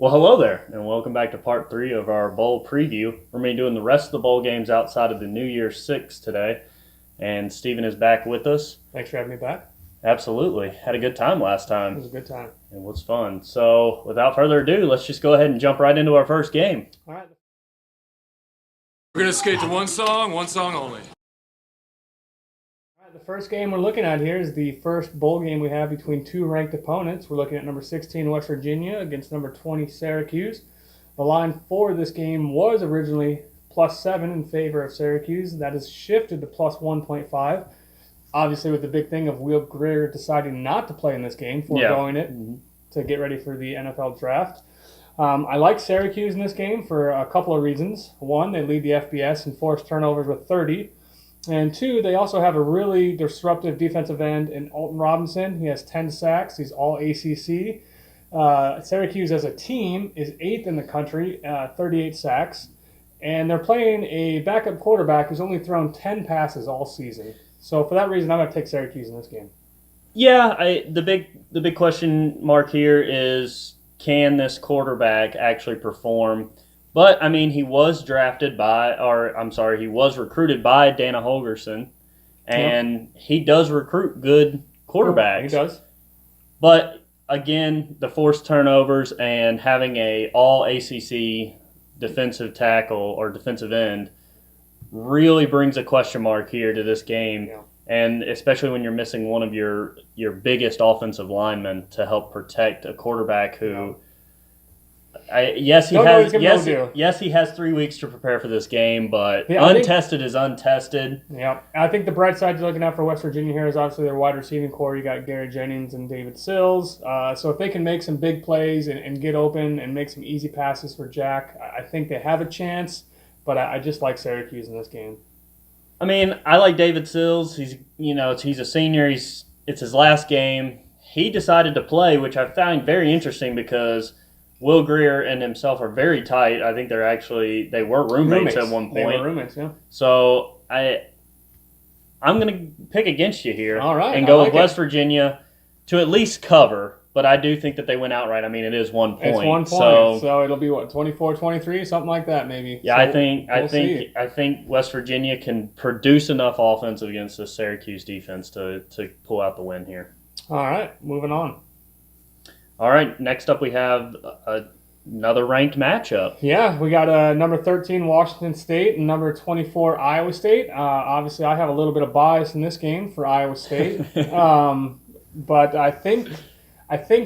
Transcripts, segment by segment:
Well, hello there, and welcome back to part three of our bowl preview. We're going to be doing the rest of the bowl games outside of the New Year's Six today, and Steven is back with us. Thanks for having me back. Absolutely. Had a good time last It time. was a good time. It was fun. So, without further ado, let's just go ahead and jump right into our first game. All right. We're going to skate to one song only. All right. The first game we're looking at here is the first bowl game we have between two ranked opponents. We're looking at number 16 West Virginia against number 20 Syracuse. The line for this game was originally +7 in favor of Syracuse. That has shifted to +1.5. Obviously, with the big thing of Will Greer deciding not to play in this game, foregoing it to get ready for the NFL draft. I like Syracuse in this game for a couple of reasons. One, they lead the FBS in forced turnovers with 30. And two, they also have a really disruptive defensive end in Alton Robinson. He has 10 sacks. He's all ACC. Syracuse as a team is 8th in the country, 38 sacks. And they're playing a backup quarterback who's only thrown 10 passes all season. So for that reason, I'm going to take Syracuse in this game. Yeah, the big question mark here is, can this quarterback actually perform? But, I mean, he was recruited by Dana Holgerson, and he does recruit good quarterbacks. He does. But, again, the forced turnovers and having a all-ACC defensive tackle or defensive end really brings a question mark here to this game. Yeah. And especially when you're missing one of your biggest offensive linemen to help protect a quarterback who, he has 3 weeks to prepare for this game, but untested is untested. Yeah, I think the bright side you're looking at for West Virginia here is obviously their wide receiving core. You got Gary Jennings and David Sills. So if they can make some big plays and get open and make some easy passes for Jack, I think they have a chance. But I just like Syracuse in this game. I mean, I like David Sills. He's a senior. It's his last game. He decided to play, which I found very interesting because Will Greer and himself are very tight. I think they were roommates at one point. They were roommates, yeah. So I'm going to pick against you here. All right, and go with West Virginia to at least cover. But I do think that they went outright. I mean, it is 1 point. It's 1 point, so it'll be what, 24-23, something like that, maybe. Yeah, so I think West Virginia can produce enough offense against the Syracuse defense to pull out the win here. All right, moving on. All right, next up we have another ranked matchup. Yeah, we got number 13 Washington State and number 24 Iowa State. Obviously, I have a little bit of bias in this game for Iowa State, but I think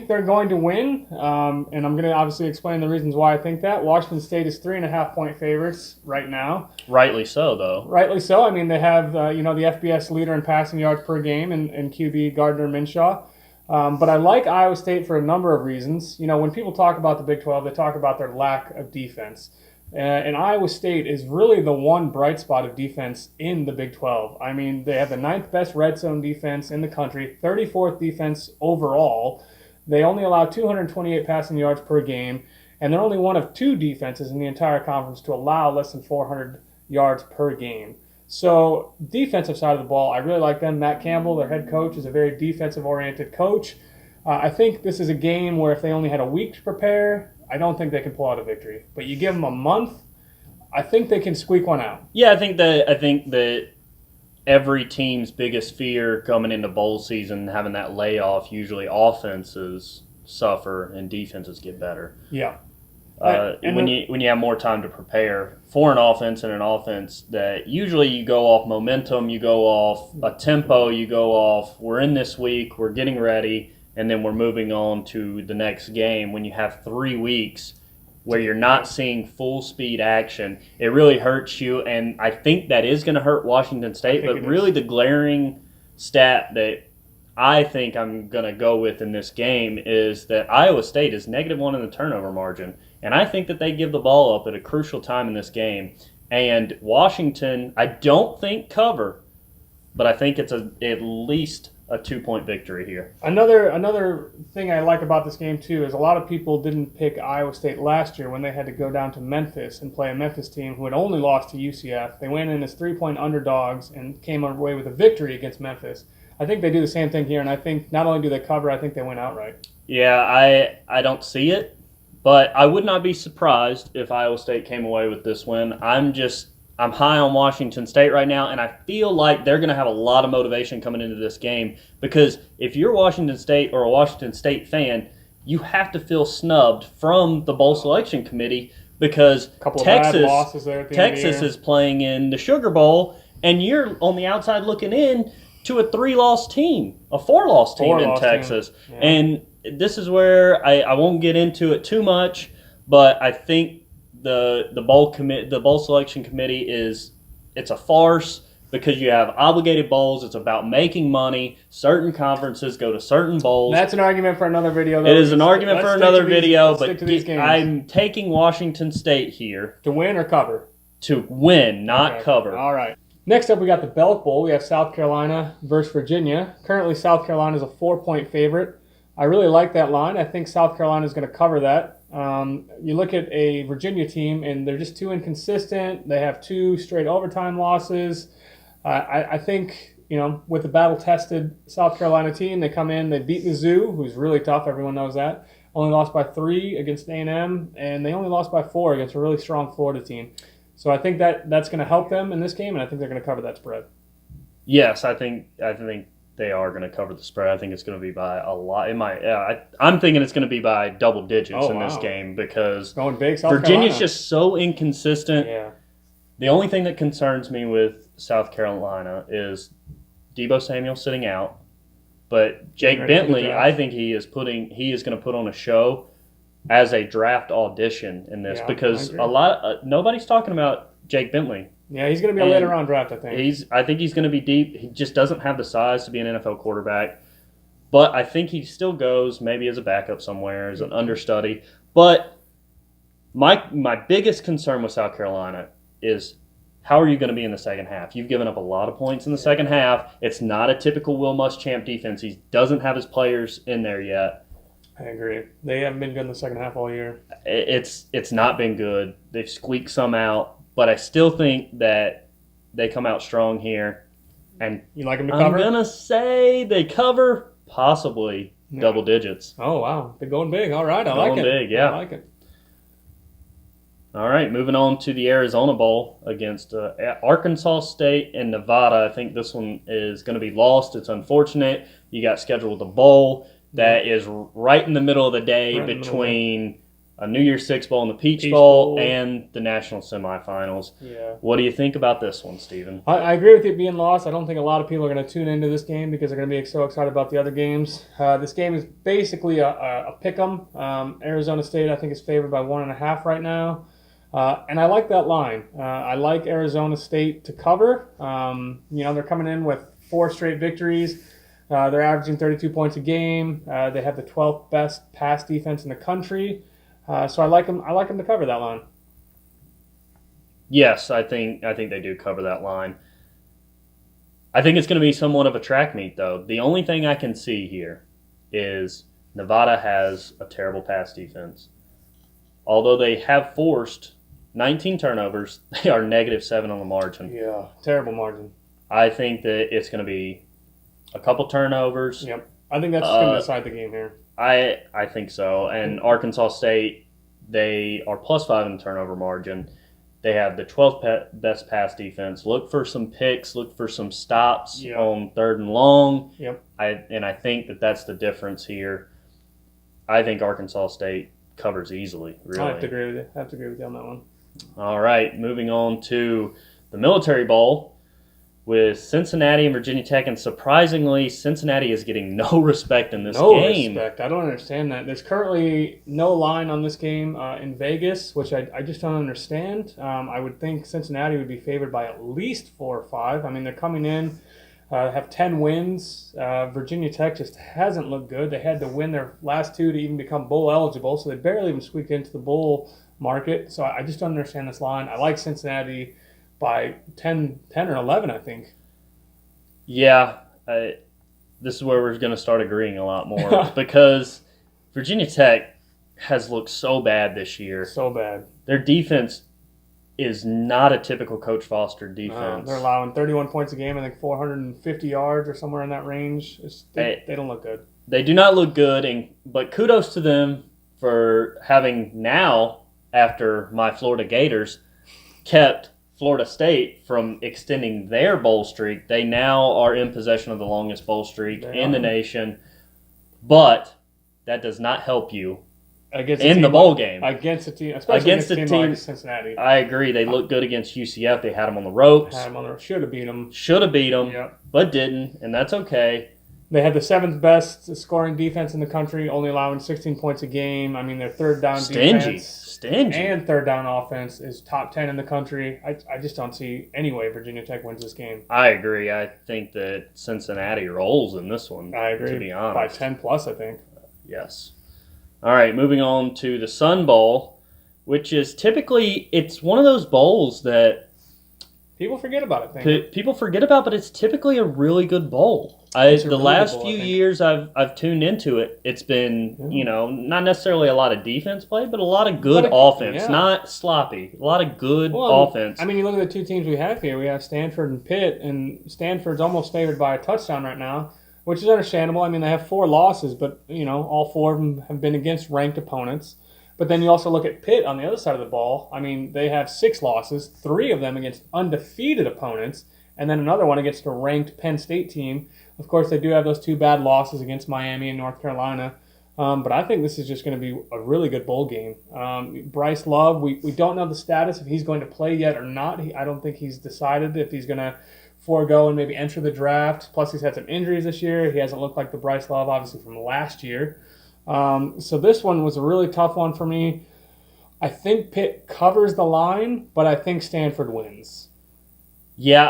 they're going to win, and I'm going to obviously explain the reasons why I think that. Washington State is 3.5-point favorites right now. Rightly so, though. Rightly so. I mean, they have the FBS leader in passing yards per game in QB Gardner Minshew. But I like Iowa State for a number of reasons. When people talk about the Big 12, they talk about their lack of defense. And Iowa State is really the one bright spot of defense in the Big 12. I mean, they have the 9th best red zone defense in the country, 34th defense overall. They only allow 228 passing yards per game, and they're only one of 2 defenses in the entire conference to allow less than 400 yards per game. So, defensive side of the ball, I really like them. Matt Campbell, their head coach, is a very defensive-oriented coach. I think this is a game where if they only had a week to prepare, I don't think they can pull out a victory. But you give them a month, I think they can squeak one out. Yeah, I think that every team's biggest fear coming into bowl season, having that layoff, usually offenses suffer and defenses get better. Yeah. When you have more time to prepare for an offense and an offense that usually you go off momentum, you go off a tempo, you go off, we're in this week, we're getting ready, and then we're moving on to the next game. When you have 3 weeks where you're not seeing full speed action, it really hurts you, and I think that is going to hurt Washington State. But really the glaring stat that I think I'm going to go with in this game is that Iowa State is -1 in the turnover margin. And I think that they give the ball up at a crucial time in this game. And Washington, I don't think cover, but I think it's at least a 2-point victory here. Another thing I like about this game, too, is a lot of people didn't pick Iowa State last year when they had to go down to Memphis and play a Memphis team who had only lost to UCF. They went in as 3-point underdogs and came away with a victory against Memphis. I think they do the same thing here, and I think not only do they cover, I think they win outright. Yeah, I don't see it. But I would not be surprised if Iowa State came away with this win. I'm high on Washington State right now, and I feel like they're going to have a lot of motivation coming into this game because if you're Washington State or a Washington State fan, you have to feel snubbed from the bowl selection committee because Texas is playing in the Sugar Bowl, and you're on the outside looking in to a 3-loss team, a 4-loss team in Texas. Yeah. And this is where I won't get into it too much, but I think the bowl selection committee it's a farce because you have obligated bowls. It's about making money. Certain conferences go to certain bowls. That's an argument for another video. It is an argument for another video, but I'm taking Washington State here. To win or cover? To win, not cover. All right. Next up, we got the Belk Bowl. We have South Carolina versus Virginia. Currently, South Carolina is a 4-point favorite. I really like that line. I think South Carolina is going to cover that. You look at a Virginia team, and they're just too inconsistent. They have 2 straight overtime losses. I think, with the battle-tested South Carolina team, they come in, they beat Mizzou, who's really tough. Everyone knows that. Only lost by 3 against A&M, and they only lost by 4 against a really strong Florida team. So I think that's going to help them in this game, and I think they're going to cover that spread. Yes, I think they are going to cover the spread. I think it's going to be by a lot. I'm thinking it's going to be by double digits in this game because going big, Virginia's just so inconsistent. Yeah. The only thing that concerns me with South Carolina is Deebo Samuel sitting out, but Jake Bentley, I think he is going to put on a show as a draft audition in this because nobody's talking about Jake Bentley. Yeah, he's going to be a later round draft, I think. I think he's going to be deep. He just doesn't have the size to be an NFL quarterback. But I think he still goes maybe as a backup somewhere, as an understudy. But my biggest concern with South Carolina is how are you going to be in the second half? You've given up a lot of points in the second half. It's not a typical Will Muschamp defense. He doesn't have his players in there yet. I agree. They haven't been good in the second half all year. It's not been good. They've squeaked some out. But I still think that they come out strong here. And you like them to cover? I'm going to say they cover possibly double digits. Oh, wow. They're going big. All right. I like it. Going big, yeah. I like it. All right. Moving on to the Arizona Bowl against Arkansas State and Nevada. I think this one is going to be lost. It's unfortunate. You got scheduled a bowl that is right in the middle of the day between a New Year's Six Bowl and the Peach Bowl and the national semifinals. Yeah. What do you think about this one, Steven? I agree with it being lost. I don't think a lot of people are going to tune into this game because they're going to be so excited about the other games. This game is basically a pick-em. Arizona State, I think, is favored by 1.5 right now. And I like that line. I like Arizona State to cover. They're coming in with 4 straight victories. They're averaging 32 points a game. They have the 12th best pass defense in the country. So I like them to cover that line. Yes, I think they do cover that line. I think it's going to be somewhat of a track meet, though. The only thing I can see here is Nevada has a terrible pass defense. Although they have forced 19 turnovers, they are -7 on the margin. Yeah, terrible margin. I think that it's going to be a couple turnovers. Yep. I think that's going to decide the game here. I think so. And Arkansas State, they are +5 in the turnover margin. They have the 12th best pass defense. Look for some picks. Look for some stops on 3rd and long. Yep. I think that's the difference here. I think Arkansas State covers easily, really. I have to agree with you on that one. All right, moving on to the Military Bowl with Cincinnati and Virginia Tech, and surprisingly, Cincinnati is getting no respect in this game. No respect. I don't understand that. There's currently no line on this game in Vegas, which I just don't understand. I would think Cincinnati would be favored by at least 4 or 5. I mean, they're coming in, have 10 wins. Virginia Tech just hasn't looked good. They had to win their last 2 to even become bowl eligible, so they barely even squeaked into the bowl market. So I just don't understand this line. I like Cincinnati by 10 or 11, I think. Yeah, this is where we're going to start agreeing a lot more because Virginia Tech has looked so bad this year. So bad. Their defense is not a typical Coach Foster defense. They're allowing 31 points a game, I think 450 yards or somewhere in that range. They don't look good. They do not look good, but kudos to them for having now, after my Florida Gators, kept Florida State from extending their bowl streak. They now are in possession of the longest bowl streak in the nation, but that does not help you in the bowl game. Against a team, especially against a team like Cincinnati. I agree. They looked good against UCF. They had them on the ropes. Should have beat them. Yep. But didn't, and that's okay. They had the 7th best scoring defense in the country, only allowing 16 points a game. I mean, their third down defense and third down offense is top 10 in the country. I just don't see any way Virginia Tech wins this game. I agree. I think that Cincinnati rolls in this one. I agree. To be honest. By 10 plus, I think. Yes. All right, moving on to the Sun Bowl, which is typically, it's one of those bowls that people forget about it. People forget about, but it's typically a really good bowl. The last few years I've tuned into it. It's been, not necessarily a lot of defense play, but a lot of good offense. Not sloppy. A lot of good offense. I mean, you look at the two teams we have here. We have Stanford and Pitt, and Stanford's almost favored by a touchdown right now, which is understandable. I mean, they have 4 losses, but, all 4 of them have been against ranked opponents. But then you also look at Pitt on the other side of the ball. I mean, they have 6 losses, 3 of them against undefeated opponents, and then another one against a ranked Penn State team. Of course, they do have those 2 bad losses against Miami and North Carolina. But I think this is just going to be a really good bowl game. Bryce Love, we don't know the status, if he's going to play yet or not. I don't think he's decided if he's going to forego and maybe enter the draft. Plus, he's had some injuries this year. He hasn't looked like the Bryce Love, obviously, from last year. So this one was a really tough one for me. I think Pitt covers the line, but I think Stanford wins. Yeah,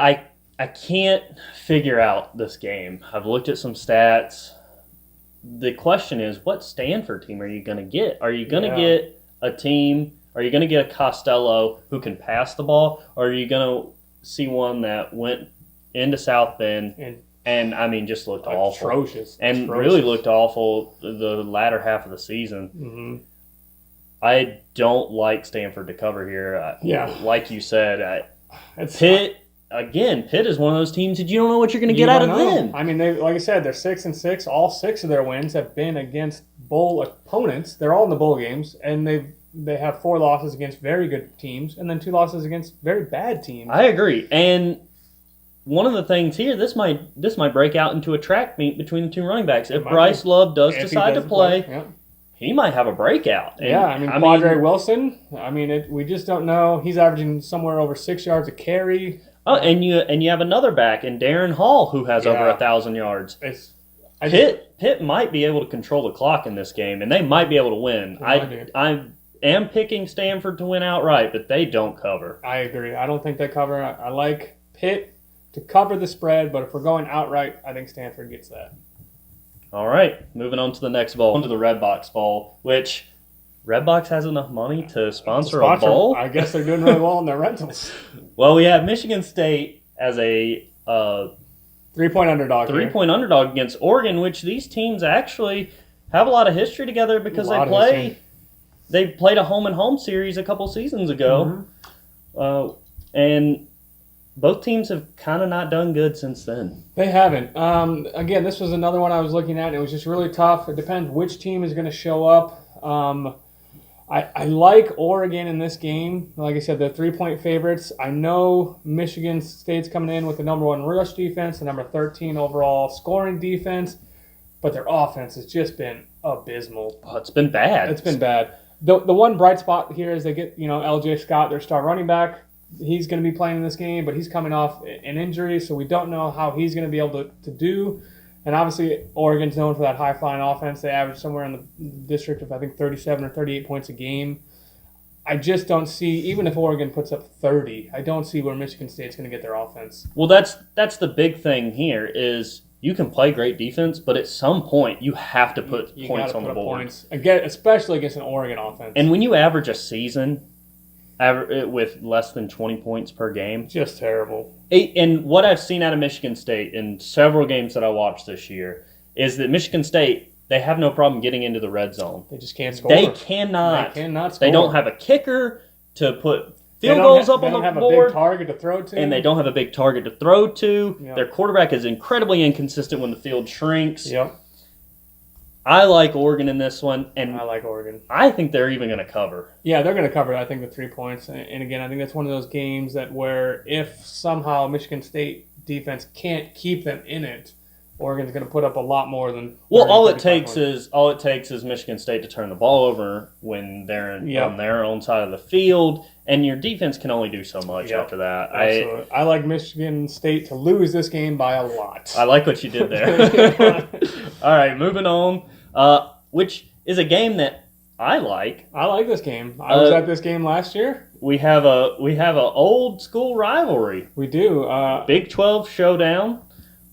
I can't figure out this game. I've looked at some stats. The question is, what Stanford team are you going to get? Are you going to get a team? Are you going to get a Costello who can pass the ball? Or are you going to see one that went into South Bend and I mean, just looked awful. Atrocious. Really looked awful the latter half of the season. Mm-hmm. I don't like Stanford to cover here. Like you said, Pitt is one of those teams that you don't know what you're going to get out of them. I mean, like I said, they're 6-6. All 6 of their wins have been against bowl opponents. They're all in the bowl games, and they have 4 losses against very good teams, and then 2 losses against very bad teams. I agree, and one of the things here, this might break out into a track meet between the 2 running backs. If Bryce Love does decide to play, he might have a breakout. And, Quadre Wilson, we just don't know. He's averaging somewhere over 6 yards a carry. Oh, and you have another back in Darren Hall who has over 1,000 yards. Pitt might be able to control the clock in this game, and they might be able to win. I am picking Stanford to win outright, but they don't cover. I agree. I don't think they cover. I like Pitt to cover the spread, but if we're going outright, I think Stanford gets that. All right, moving on to the next bowl, onto the Redbox Bowl, which Redbox has enough money to sponsor a bowl? I guess they're doing really well in their rentals. Well, we have Michigan State as a 3-point underdog. 3-point underdog against Oregon, which these teams actually have a lot of history together because they played a home-and-home series a couple seasons ago. Mm-hmm. And both teams have kind of not done good since then. They haven't. Again, this was another one I was looking at, and it was just really tough. It depends which team is going to show up. I like Oregon in this game. Like I said, they're 3-point favorites. I know Michigan State's coming in with the number 1 rush defense, the number 13 overall scoring defense, but their offense has just been abysmal. Oh, it's been bad. It's been bad. The one bright spot here is they get L.J. Scott, their star running back. He's going to be playing in this game, but he's coming off an injury, so we don't know how he's going to be able to do. And obviously, Oregon's known for that high-flying offense. They average somewhere in the district of, I think, 37 or 38 points a game. I just don't see, even if Oregon puts up 30, I don't see where Michigan State's going to get their offense. Well, that's the big thing here is you can play great defense, but at some point you have to put points on the board. Points. Again, especially against an Oregon offense. And when you average a season with less than 20 points per game. Just terrible. And what I've seen out of Michigan State in several games that I watched this year is that Michigan State, they have no problem getting into the red zone. They just can't score. They cannot score. They don't have a kicker to put field goals up on the board. They don't have a big target to throw to. And they don't have a big target to throw to. Yep. Their quarterback is incredibly inconsistent when the field shrinks. Yep. I like Oregon in this one, and I like Oregon. I think they're even going to cover. Yeah, they're going to cover, I think, the 3 points. And again, I think that's one of those games that where if somehow Michigan State defense can't keep them in it, Oregon's going to put up a lot more than. Well, all it takes is Michigan State to turn the ball over when they're on their own side of the field, and your defense can only do so much after that. Absolutely. I like Michigan State to lose this game by a lot. I like what you did there. All right, moving on, which is a game that I like. I like this game. I was at this game last year. We have a old school rivalry. We do. Big 12 showdown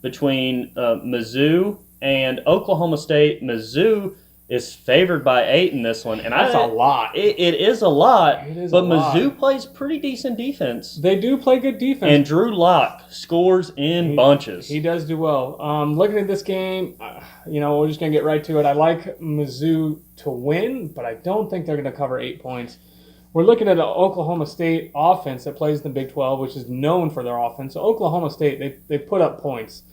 between Mizzou and Oklahoma State. Mizzou is favored by 8 in this one, and that's a lot. It is a lot. It is but a lot. Mizzou plays pretty decent defense. They do play good defense. And Drew Lock scores in bunches. He does do well. Looking at this game, we're just going to get right to it. I like Mizzou to win, but I don't think they're going to cover 8 points. We're looking at an Oklahoma State offense that plays in the Big 12, which is known for their offense. So Oklahoma State, they put up points.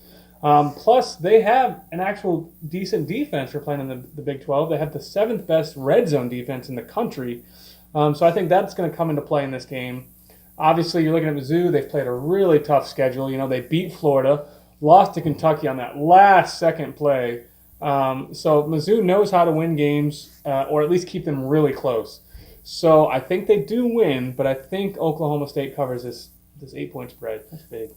Plus, they have an actual decent defense for playing in the Big 12. They have the 7th best red zone defense in the country. So I think that's going to come into play in this game. Obviously, you're looking at Mizzou. They've played a really tough schedule. They beat Florida, lost to Kentucky on that last second play. So Mizzou knows how to win games, or at least keep them really close. So I think they do win, but I think Oklahoma State covers this 8-point spread. That's big.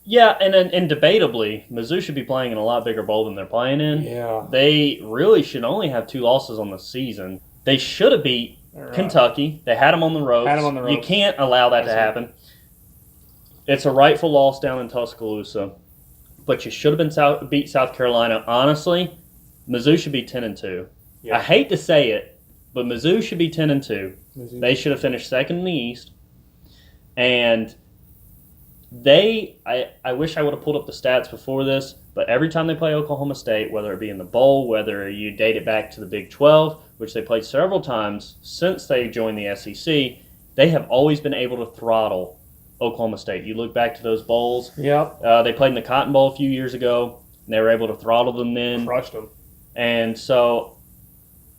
Yeah, and debatably, Mizzou should be playing in a lot bigger bowl than they're playing in. Yeah. They really should only have 2 losses on the season. They should have beat Kentucky. They had them on the ropes. You can't allow that to happen. It's a rightful loss down in Tuscaloosa, but you should have been beat South Carolina. Honestly, Mizzou should be 10-2. Yeah. I hate to say it, but Mizzou should be 10-2. They should have finished second in the East, and I wish I would have pulled up the stats before this, but every time they play Oklahoma State, whether it be in the bowl, whether you date it back to the Big 12, which they played several times since they joined the SEC, they have always been able to throttle Oklahoma State. You look back to those bowls. Yep. They played in the Cotton Bowl a few years ago, and they were able to throttle them then. Crushed them. And so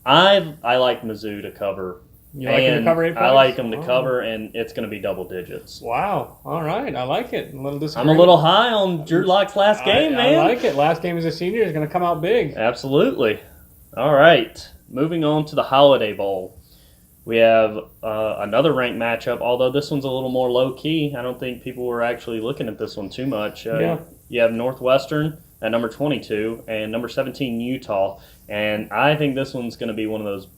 I like Mizzou to cover. You like them to cover 8 points? I like them to cover, and it's going to be double digits. Wow. All right. I like it. I'm a little high on Drew Lock's last game, man. I like it. Last game as a senior is going to come out big. Absolutely. All right. Moving on to the Holiday Bowl. We have another ranked matchup, although this one's a little more low-key. I don't think people were actually looking at this one too much. You have Northwestern at number 22 and number 17, Utah. And I think this one's going to be one of those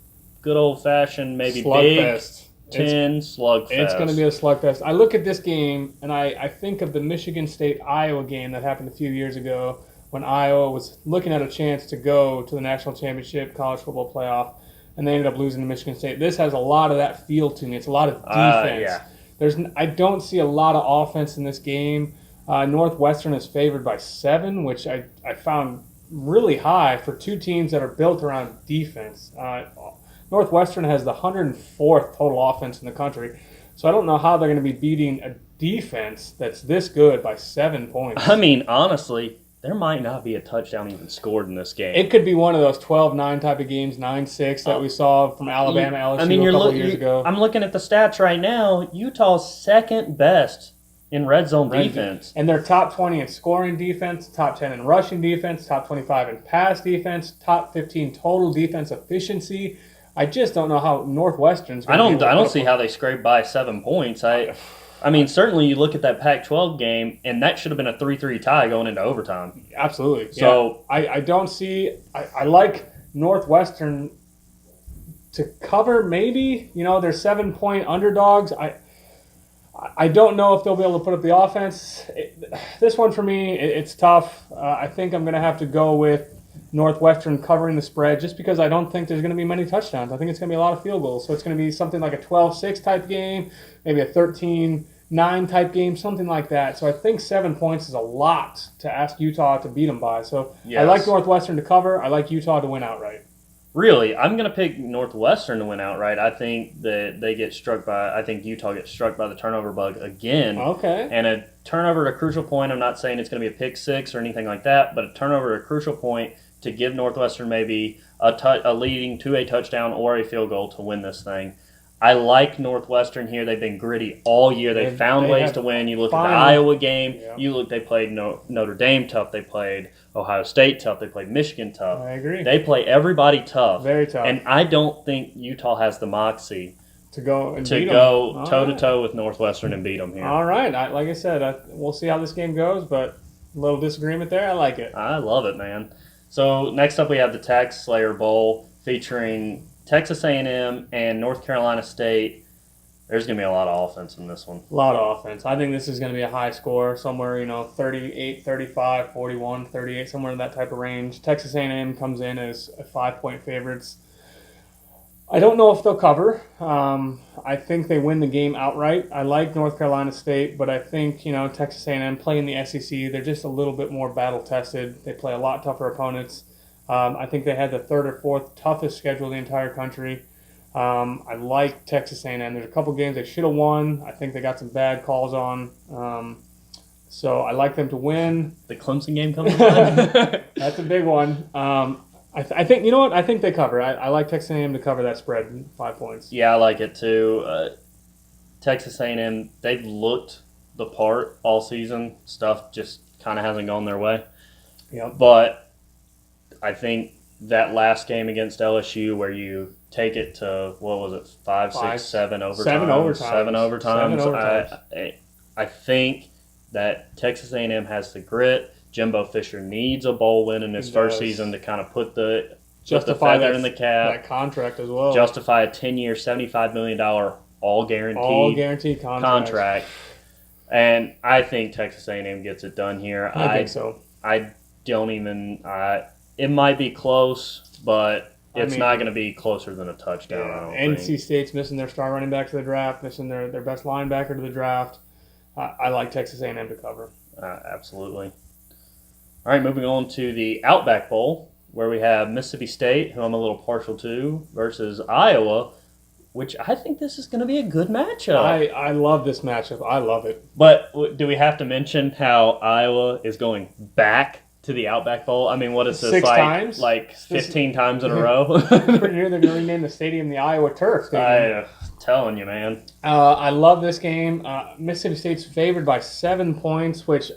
good old-fashioned, maybe slugfest. Big Ten slugfest. It's going to be a slugfest. I look at this game, and I think of the Michigan State-Iowa game that happened a few years ago when Iowa was looking at a chance to go to the national championship, college football playoff, and they ended up losing to Michigan State. This has a lot of that feel to me. It's a lot of defense. I don't see a lot of offense in this game. Northwestern is favored by 7, which I found really high for 2 teams that are built around defense. Northwestern has the 104th total offense in the country, so I don't know how they're going to be beating a defense that's this good by 7 points. I mean, honestly, there might not be a touchdown even scored in this game. It could be one of those 12-9 type of games, 9-6 that we saw from Alabama, LSU a couple years ago. I'm looking at the stats right now. Utah's second best in red zone defense. And they're top 20 in scoring defense, top 10 in rushing defense, top 25 in pass defense, top 15 total defense efficiency. I just don't know how Northwestern's going to I don't see how they scraped by 7 points. I mean, certainly you look at that Pac-12 game, and that should have been a 3-3 tie going into overtime. Absolutely. So I don't see – I like Northwestern to cover maybe. They're 7-point underdogs. I don't know if they'll be able to put up the offense. This one for me, it's tough. I think I'm going to have to go with Northwestern covering the spread just because I don't think there's going to be many touchdowns. I think it's going to be a lot of field goals. So it's going to be something like a 12-6 type game, maybe a 13-9 type game, something like that. So I think 7 points is a lot to ask Utah to beat them by. So yes. I like Northwestern to cover. I like Utah to win outright. Really, I'm going to pick Northwestern to win outright. I think that I think Utah gets struck by the turnover bug again. Okay. And a turnover at a crucial point, I'm not saying it's going to be a pick 6 or anything like that, but a turnover at a crucial point to give Northwestern maybe a leading to a touchdown or a field goal to win this thing. I like Northwestern here. They've been gritty all year. They found ways to win. You look at the Iowa game. Yeah. They played Notre Dame tough. They played Ohio State tough. They played Michigan tough. I agree. They play everybody tough. Very tough. And I don't think Utah has the moxie to go toe-to-toe with Northwestern and beat them here. All right. Like I said, we'll see how this game goes, but a little disagreement there. I like it. I love it, man. So next up we have the Tax Slayer Bowl featuring Texas A&M and North Carolina State. There's going to be a lot of offense in this one. A lot of offense. I think this is going to be a high score, somewhere, 38, 35, 41, 38, somewhere in that type of range. Texas A&M comes in as 5-point favorites. I don't know if they'll cover. I think they win the game outright. I like North Carolina State, but I think, Texas A&M playing the SEC, they're just a little bit more battle-tested. They play a lot tougher opponents. I think they had the third or fourth toughest schedule in the entire country. I like Texas A&M. There's a couple games they should have won. I think they got some bad calls on. So I like them to win. The Clemson game coming up. That's a big one. I think, I think they cover. I like Texas A&M to cover that spread, 5 points. Yeah, I like it too. Texas A&M, they've looked the part all season. Stuff just kind of hasn't gone their way. Yep. But I think that last game against LSU where you take it to, 5, 6, 7 overtimes? 7 overtimes. I think that Texas A&M has the grit. Jimbo Fisher needs a bowl win in his first season to kind of put the feather in the cap. That contract as well. Justify a 10-year, $75 million all-guaranteed contract. And I think Texas A&M gets it done here. I think so. I don't even it might be close, but it's not going to be closer than a touchdown. Yeah. NC State's missing their star running back to the draft, missing their best linebacker to the draft. I like Texas A&M to cover. Absolutely. All right, moving on to the Outback Bowl, where we have Mississippi State, who I'm a little partial to, versus Iowa, which I think this is going to be a good matchup. I love this matchup. I love it. But do we have to mention how Iowa is going back to the Outback Bowl? I mean, what is this, 6 times? Like 15 times in a row? Pretty near they're going to rename the stadium the Iowa Turf Stadium. I'm telling you, man. I love this game. Mississippi State's favored by 7 points, which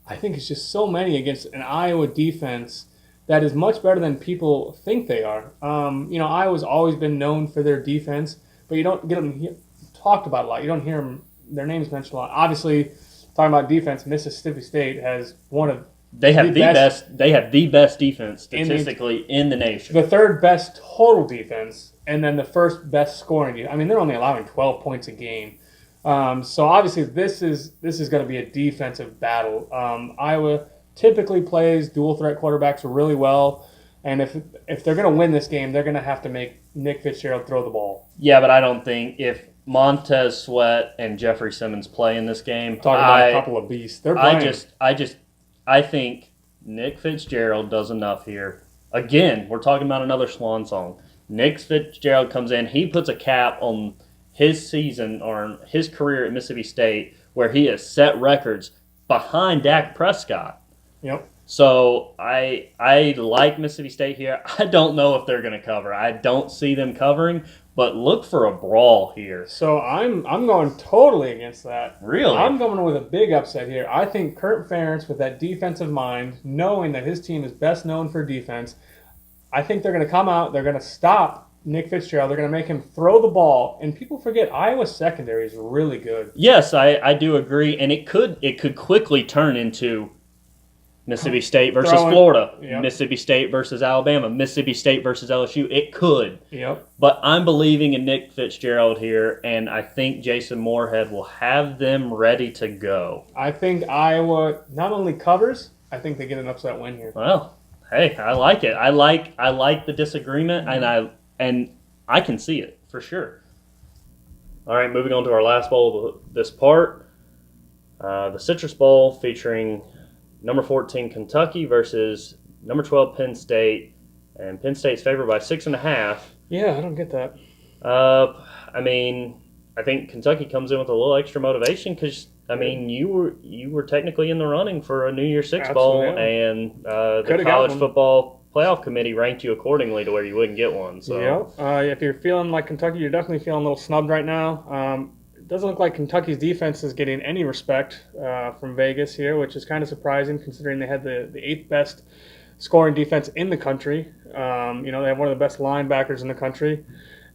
I think is just so many against an Iowa defense that is much better than people think they are. Iowa's always been known for their defense, but you don't get them talked about a lot. You don't hear their names mentioned a lot. Obviously, talking about defense, Mississippi State has one of They have the best defense statistically in the nation. The third best total defense, and then the first best scoring defense. I mean, they're only allowing 12 points a game. So obviously, this is going to be a defensive battle. Iowa typically plays dual threat quarterbacks really well, and if they're going to win this game, they're going to have to make Nick Fitzgerald throw the ball. Yeah, but I don't think if Montez Sweat and Jeffrey Simmons play in this game, talking about a couple of beasts. They're playing. I think Nick Fitzgerald does enough here. Again, we're talking about another swan song. Nick Fitzgerald comes in. He puts a cap on his season or his career at Mississippi State where he has set records behind Dak Prescott. Yep. So I like Mississippi State here. I don't know if they're going to cover. I don't see them covering, but look for a brawl here. So I'm going totally against that. Really? I'm going with a big upset here. I think Kurt Ferentz, with that defensive mind, knowing that his team is best known for defense, I think they're going to come out, they're going to stop Nick Fitzgerald, they're going to make him throw the ball, and people forget Iowa's secondary is really good. Yes, I do agree, and it could quickly turn into Mississippi State versus Florida, yep. Mississippi State versus Alabama, Mississippi State versus LSU. It could. Yep. But I'm believing in Nick Fitzgerald here, and I think Jason Moorhead will have them ready to go. I think Iowa not only covers, I think they get an upset win here. Well, hey, I like it. I like the disagreement, and I can see it for sure. All right, moving on to our last bowl of this part, the Citrus Bowl featuring number 14 Kentucky versus number 12 Penn State, and Penn State's favored by 6.5. Yeah, I don't get that. I mean, I think Kentucky comes in with a little extra motivation because I mean you were technically in the running for a New Year's Six bowl, and the college football playoff committee ranked you accordingly to where you wouldn't get one. So if you're feeling like Kentucky, you're definitely feeling a little snubbed right now. It doesn't look like Kentucky's defense is getting any respect from Vegas here, which is kind of surprising considering they had the 8th best scoring defense in the country. They have one of the best linebackers in the country.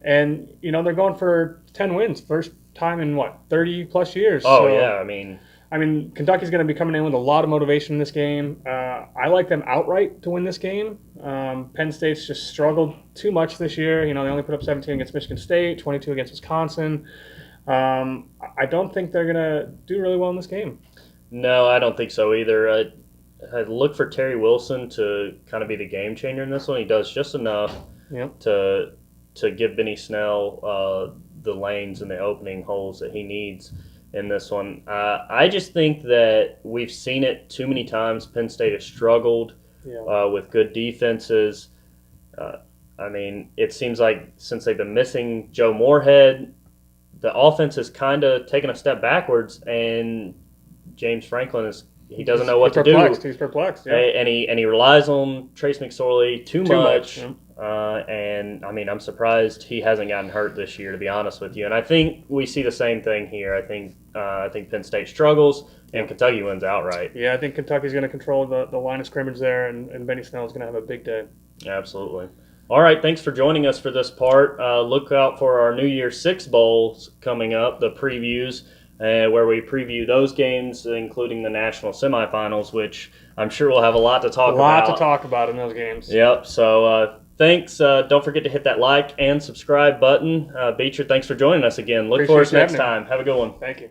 And, they're going for 10 wins. First time in, 30-plus years. Oh, yeah, I mean, Kentucky's going to be coming in with a lot of motivation in this game. I like them outright to win this game. Penn State's just struggled too much this year. They only put up 17 against Michigan State, 22 against Wisconsin. I don't think they're going to do really well in this game. No, I don't think so either. I look for Terry Wilson to kind of be the game changer in this one. He does just enough to give Benny Snell the lanes and the opening holes that he needs in this one. I just think that we've seen it too many times. Penn State has struggled with good defenses. It seems like since they've been missing Joe Moorhead, the offense has kind of taken a step backwards, and James Franklin doesn't know what to do. He's perplexed, yeah. And he relies on Trace McSorley too much. Yeah. I'm surprised he hasn't gotten hurt this year, to be honest with you. And I think we see the same thing here. I think Penn State struggles and Kentucky wins outright. Yeah, I think Kentucky's going to control the line of scrimmage there, and Benny Snell is going to have a big day. Absolutely. All right, thanks for joining us for this part. Look out for our New Year's Six Bowls coming up, the previews, where we preview those games, including the national semifinals, which I'm sure we'll have a lot to talk about. A lot to talk about in those games. Yep, so thanks. Don't forget to hit that like and subscribe button. Beecher, thanks for joining us again. Look forward to next time. Have a good one. Thank you.